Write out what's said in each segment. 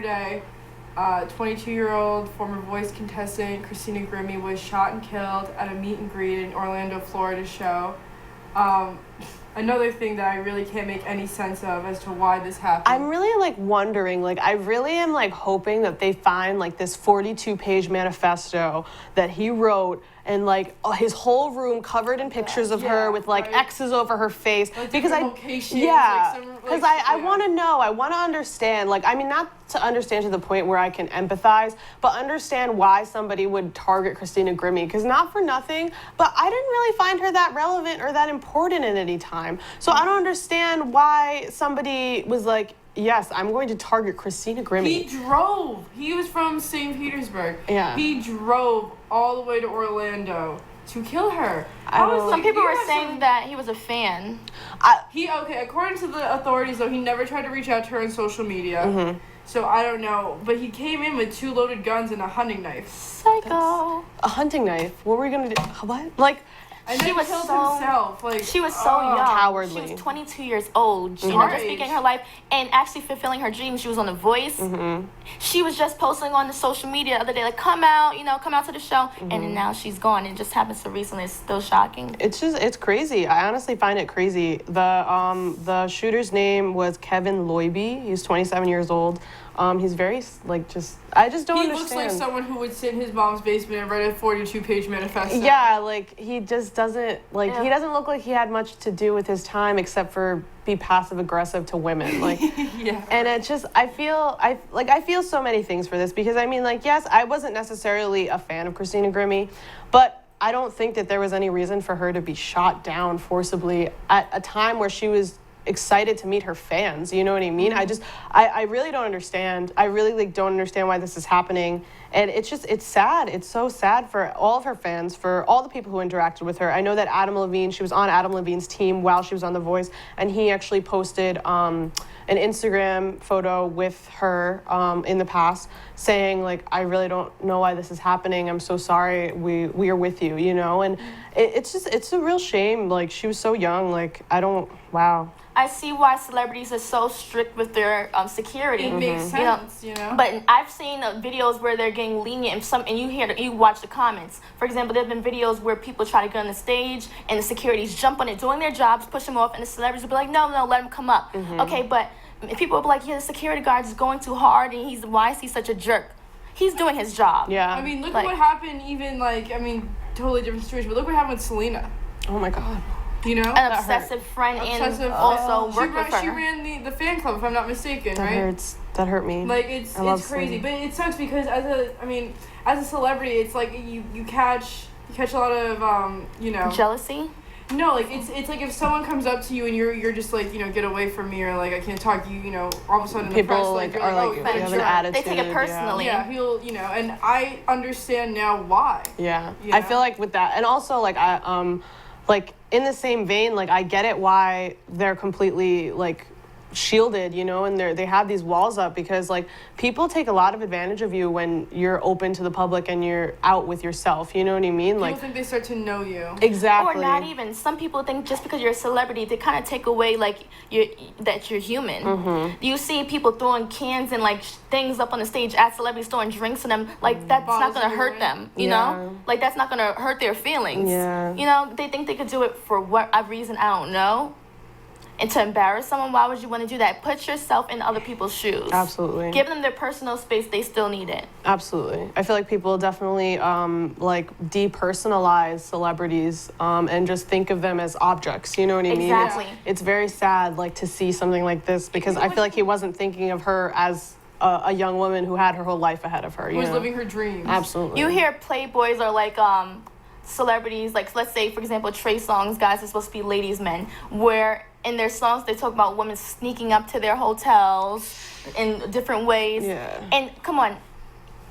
Saturday, 22-year-old former Voice contestant Christina Grimmie was shot and killed at a meet and greet in Orlando, Florida show. Another thing that I really can't make any sense of as to why this happened. I'm really like wondering, like I really am like hoping that they find like this 42-page manifesto that he wrote and like his whole room covered in pictures of her with like X's over her face, like because because I want to know, I want to understand, like I mean not to understand to the point where I can empathize, but understand why somebody would target Christina Grimmie, because not for nothing, but I didn't really find her that relevant or that important at any time. So I don't understand why somebody was like, yes, I'm going to target Christina Grimmie. He was from St. Petersburg. Yeah. He drove all the way to Orlando to kill her. Some people were saying that he was a fan. According to the authorities, though, he never tried to reach out to her on social media. Mm-hmm. So I don't know. But he came in with 2 loaded guns and a hunting knife. Psycho. A hunting knife? What were we going to do? What? Like... And she was killed himself. Like, she was so young. Cowardly. She was 22 years old. Mm-hmm. You know, just beginning her life and actually fulfilling her dreams. She was on The Voice. Mm-hmm. She was just posting on the social media the other day, like, come out to the show. Mm-hmm. And then now she's gone. It just happened so recently. It's still shocking. It's crazy. I honestly find it crazy. The shooter's name was Kevin Loibe. He's 27 years old. He's very, like, I just don't understand. He looks like someone who would sit in his mom's basement and write a 42-page manifesto. Yeah, like, he just doesn't, like, he doesn't look like he had much to do with his time except for be passive-aggressive to women, like, yeah. And it's just, I feel so many things for this, because, I mean, like, yes, I wasn't necessarily a fan of Christina Grimmie, but I don't think that there was any reason for her to be shot down forcibly at a time where she was excited to meet her fans, you know what I mean? Mm-hmm. I really don't understand. I really like don't understand why this is happening, and it's sad. It's so sad for all of her fans, for all the people who interacted with her. I know that Adam Levine, she was on Adam Levine's team while she was on The Voice, and he actually posted an Instagram photo with her in the past saying, like, I really don't know why this is happening. I'm so sorry. We are with you, you know? And it's a real shame. Like, she was so young. Like, wow. I see why celebrities are so strict with their security. It makes sense, you know. But I've seen videos where they're getting lenient, and you watch the comments. For example, there have been videos where people try to get on the stage, and the securities jump on it, doing their jobs, push them off, and the celebrities will be like, no, let him come up. Mm-hmm. Okay, but people will be like, yeah, the security guard is going too hard, and why is he such a jerk? He's doing his job. Yeah. I mean, look at what happened. Even totally different situation. But look what happened with Selena. Oh my God. You know, an obsessive friend and also worked with her. She ran the fan club, if I'm not mistaken, that right? Hurts. That hurt me. Like it's crazy, but it sucks because as a celebrity, it's like you catch a lot of jealousy. No, like it's like if someone comes up to you and you're just like, get away from me, or like I can't talk to you, all of a sudden in people the press are like you have an attitude. They take it personally. Yeah, he'll and I understand now why. Yeah, I feel like with that, and also like like in the same vein, like I get it why they're completely like shielded, and they have these walls up, because like people take a lot of advantage of you when you're open to the public and you're out with yourself, you know what I mean? People like think they start to know you. Exactly. Or not even. Some people think just because you're a celebrity, they kind of take away like that you're human. Mm-hmm. You see people throwing cans and like things up on the stage at celebrities, throwing drinks to them, like that's not gonna hurt them, you know? Like that's not gonna hurt their feelings. Yeah. They think they could do it for what reason, I don't know. And to embarrass someone, why would you want to do that? Put yourself in other people's shoes. Absolutely. Give them their personal space. They still need it. Absolutely. I feel like people definitely like depersonalize celebrities and just think of them as objects. You know what I mean? Exactly. It's very sad like to see something like this, because I feel like he wasn't thinking of her as a young woman who had her whole life ahead of her. Who was living her dreams. Absolutely. You hear playboys are like celebrities, like let's say, for example, Trey Songz guys are supposed to be ladies' men, where in their songs they talk about women sneaking up to their hotels in different ways. Yeah. And come on,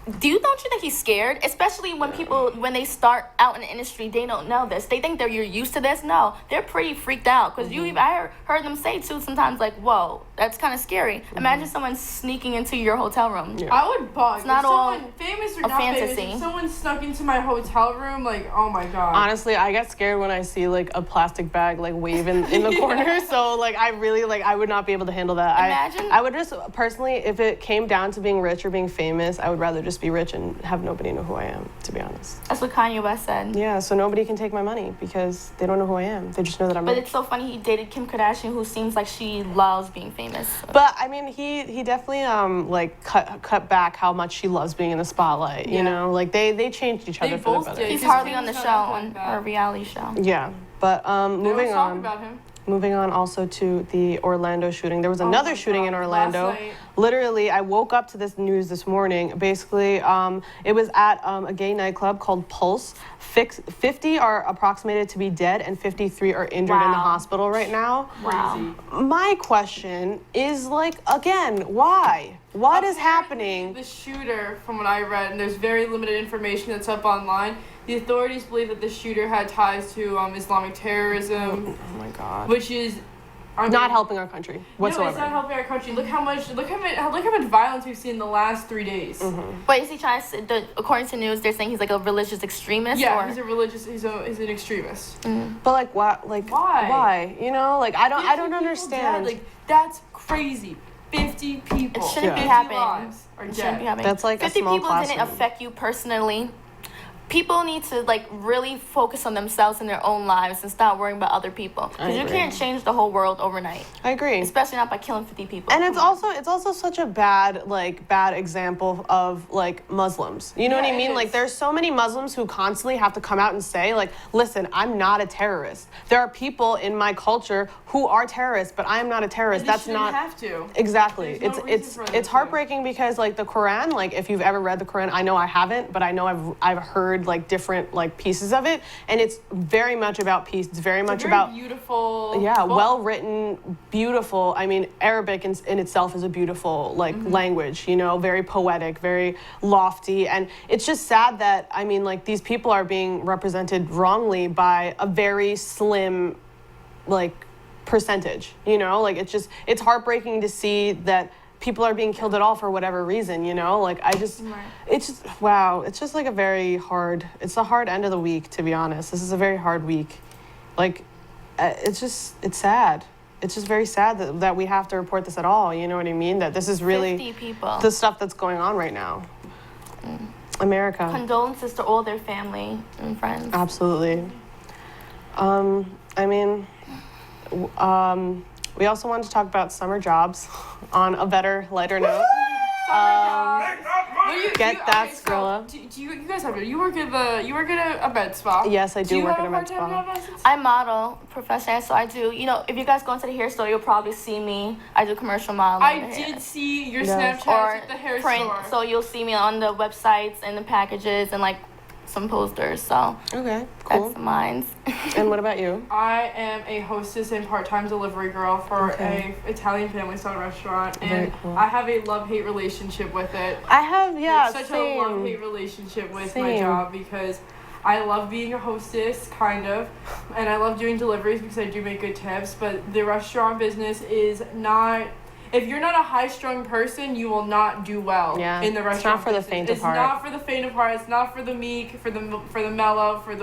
don't you think he's scared? Especially when people, when they start out in the industry, they don't know this. They think that you're used to this. No, they're pretty freaked out. Because I heard them say, too, sometimes, like, whoa, that's kind of scary. Imagine someone sneaking into your hotel room. Yeah. I would bug. It's not all famous or a not fantasy. famous, if someone snuck into my hotel room, like, oh my God. Honestly, I get scared when I see, like, a plastic bag, like, waving in the corner. So, like, I really, like, I would not be able to handle that. Imagine. I would just, personally, if it came down to being rich or being famous, I would rather just be rich and have nobody know who I am, to be honest. That's what Kanye West said. Yeah, so nobody can take my money because they don't know who I am. They just know that I'm But rich. it's so funny, he dated Kim Kardashian, who seems like she loves being famous. But I mean, he definitely like cut back how much she loves being in the spotlight. You know, like they changed each other for the both better. did. He's Because hardly Kim's on the not show, like on that. her reality show. Yeah, but moving Talk on. about him. Moving on also to the Orlando shooting. There was another shooting in Orlando. Last night. Literally, I woke up to this news this morning. Basically, it was at a gay nightclub called Pulse. 50 are approximated to be dead and 53 are injured in the Wow. hospital right now. Wow. My question is, like, again, why? What is happening? The shooter, from what I read, and there's very limited information that's up online, the authorities believe that the shooter had ties to Islamic terrorism, Oh my God. which is Not helping our country whatsoever. No, it's not helping our country. Look how much violence we've seen in the last 3 days. Wait, is he trying to say, according to news, they're saying he's like a religious extremist? Yeah, or? he's an extremist. But like, what? Like, Why? Why? You know, like, I 50 don't people understand. dead, like, that's crazy. 50 people. It shouldn't be 50 happening. lives are It shouldn't be dead. happening. That's like a 50 small people didn't classroom. affect you personally. People need to like really focus on themselves and their own lives and stop worrying about other people. Because you agree. can't change the whole world overnight, I agree. especially not by killing 50 people. And it's also such a bad example of like Muslims. You know Yeah, what I it mean? is. Like, there's so many Muslims who constantly have to come out and say, like, listen, I'm not a terrorist. There are people in my culture who are terrorists, but I am not a terrorist. They That's shouldn't not have to. exactly. There's no reason for them It's to. heartbreaking because like the Quran, like if you've ever read the Quran, I know I haven't, but I know I've heard like different like pieces of it, and it's very much about peace. It's very much Very about beautiful. yeah, book. well written, beautiful. I mean, Arabic in itself is a beautiful like language, you know, very poetic, very lofty, and it's just sad that I mean, like these people are being represented wrongly by a very slim, like percentage. You know, like it's heartbreaking to see that people are being killed at all for whatever reason. You know, like it's just wow. It's just like it's a hard end of the week, to be honest. This is a very hard week. Like, it's sad. It's just very sad that we have to report this at all. You know what I mean? That this is really 50 people. the stuff that's going on right now. America. Condolences to all their family and friends. Absolutely. I mean, we also wanted to talk about summer jobs on a better, lighter note. What do you Get that, okay, so Skrilla. do you guys have you work at a med spa? Yes, I do you work have at a med part-time spa. job license? I model professionally, so I do. You know, if you guys go into the hair store, you'll probably see me. I do commercial modeling. I in the hair. did see your Yes. Snapchats Or at the hair print, store. so you'll see me on the websites and the packages and like some posters. So Okay, cool. that's mine. And what about you? I am a hostess and part-time delivery girl for Okay. a Italian family-style restaurant, Very and cool. I have a love-hate relationship with it. I have, yeah, Such same. a love-hate relationship with my Same. job because I love being a hostess, kind of, and I love doing deliveries because I do make good tips, but the restaurant business is not... If you're not a high-strung person, you will not do well Yeah, in the it's restaurant not for the business. faint of It's heart. not for the faint of heart. It's not for the meek, for the mellow, for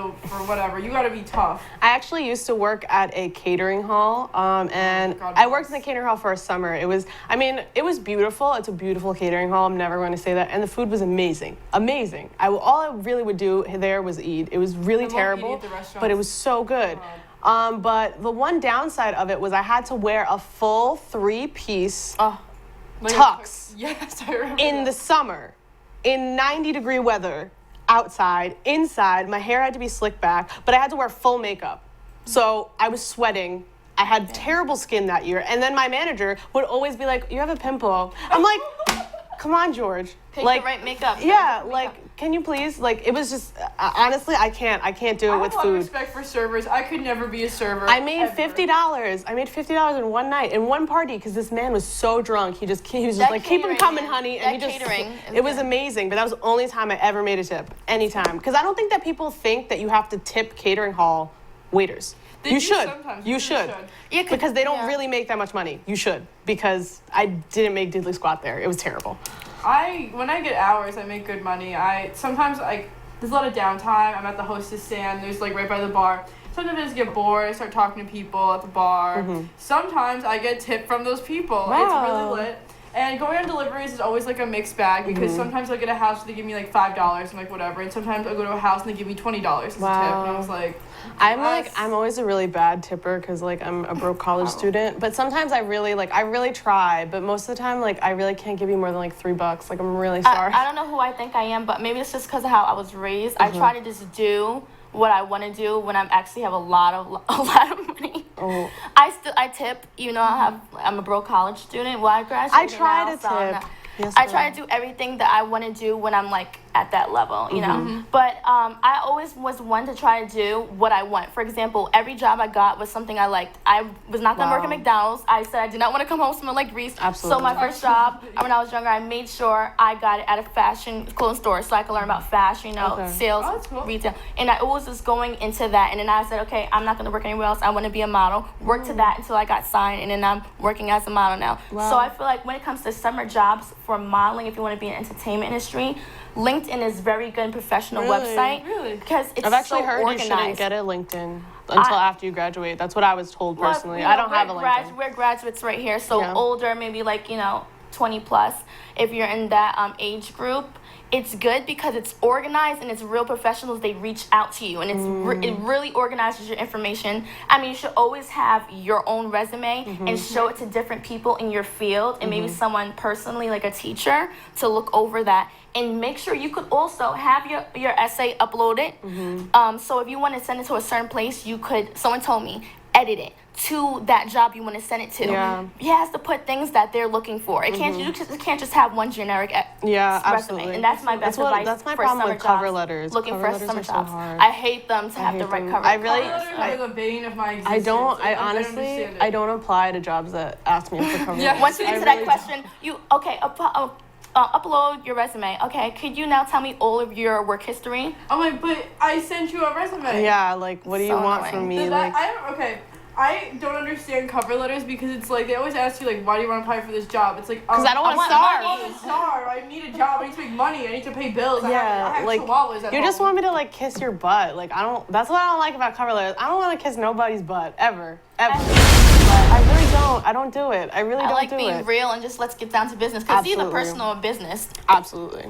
whatever. You got to be tough. I actually used to work at a catering hall, and God I worked in bless. the catering hall for a summer. It was beautiful. It's a beautiful catering hall. I'm never going to say that. And the food was amazing, amazing. All I really would do there was eat. It was really I love eating terrible, at the restaurants. but it was so good. God. But the one downside of it was I had to wear a full 3-piece Like tux Yes, I remember. in the summer, in 90-degree weather, outside, inside. My hair had to be slicked back, but I had to wear full makeup. So I was sweating. I had terrible skin that year. And then my manager would always be like, you have a pimple. I'm like, come on, George. Pick like, the right makeup. yeah, like, can you please? Like, it was just, honestly, I can't do it with I have a lot of food. respect for servers. I could never be a server. I made ever. $50. I made $50 in one night, in one party, because this man was so drunk. He was just That like, keep him catering, coming, man. honey. That And he just, catering is it was good. amazing. But that was the only time I ever made a tip, anytime. Because I don't think that people think that you have to tip catering hall waiters. They You do should. sometimes. You They should. Yeah, 'cause- Because they don't yeah. really make that much money. You should. Because I didn't make diddly squat there. It was terrible. When I get hours, I make good money. Sometimes there's a lot of downtime. I'm at the hostess stand. There's like right by the bar. Sometimes I just get bored. I start talking to people at the bar. Sometimes I get tipped from those people. Wow. It's really lit. And going on deliveries is always like a mixed bag because sometimes I'll get a house where they give me like $5 and like whatever, and sometimes I'll go to a house and they give me $20 as a tip, and I was like, I'm always a really bad tipper because like I'm a broke college student. But sometimes I really try. But most of the time, like I really can't give you more than like $3. Like I'm really sorry. I don't know who I think I am, but maybe it's just because of how I was raised. I try to just do what I want to do when I actually have a lot of money. Oh. I tip, even though I'm a broke college student. Well, I graduated. I try now, to so I'm tip. not- Yes, I ma'am. try to do everything that I want to do when I'm like at that level, you know. But I always was one to try to do what I want. For example, every job I got was something I liked. I was not gonna work at Wow. McDonald's. I said I did not want to come home smelling like grease. Absolutely. So my first job, when I was younger, I made sure I got it at a fashion clothing store so I could learn about fashion, you know, Okay. sales, Oh, that's cool. retail. And I always was going into that. And then I said, okay, I'm not gonna work anywhere else. I want to be a model. Work to that until I got signed, and then I'm working as a model now. Wow. So I feel like when it comes to summer jobs for modeling, if you want to be in the entertainment industry, LinkedIn is very good and professional Really? website. Really? Because it's I've actually so heard organized. you shouldn't get a LinkedIn until after you graduate. That's what I was told Well, personally. you know, I don't have a we're LinkedIn. We're graduates right here, so Yeah. older, maybe like 20 plus. If you're in that age group, it's good because it's organized and it's real professionals. They reach out to you, and it really organizes your information. I mean, you should always have your own resume and show it to different people in your field, and maybe someone personally, like a teacher, to look over that. And make sure you could also have your essay uploaded. So if you want to send it to a certain place, you could. Someone told me, edit it to that job you want to send it to. Yeah. You have to put things that they're looking for. It can't. You can't just have one generic Yeah, resume. absolutely. And that's my best advice. That's my for problem summer with cover jobs, letters. Looking Cover for letters summer are so jobs. hard. I hate them to have hate the right them. cover. I really- Cover letters are the bane of my existence. I don't understand it. I don't apply to jobs that ask me for cover Yeah. letters. Once you I get to that really question, you upload your resume. Okay, could you now tell me all of your work history? I'm like, but I sent you a resume. don't. Yeah, like what do you So want from annoying. me? That- Like I don't understand cover letters because it's like they always ask you like, why do you want to apply for this job? It's like, 'Cause I don't want to want starve. money. I want to starve. I need a job. I need to make money. I need to pay bills. I have like chihuahuas at you just home. want me to like kiss your butt. Like I don't. That's what I don't like about cover letters. I don't want to kiss nobody's butt ever. I really don't. I don't do it. I really I don't like do being it. real and just let's get down to business because it's either Absolutely. personal or business. Absolutely.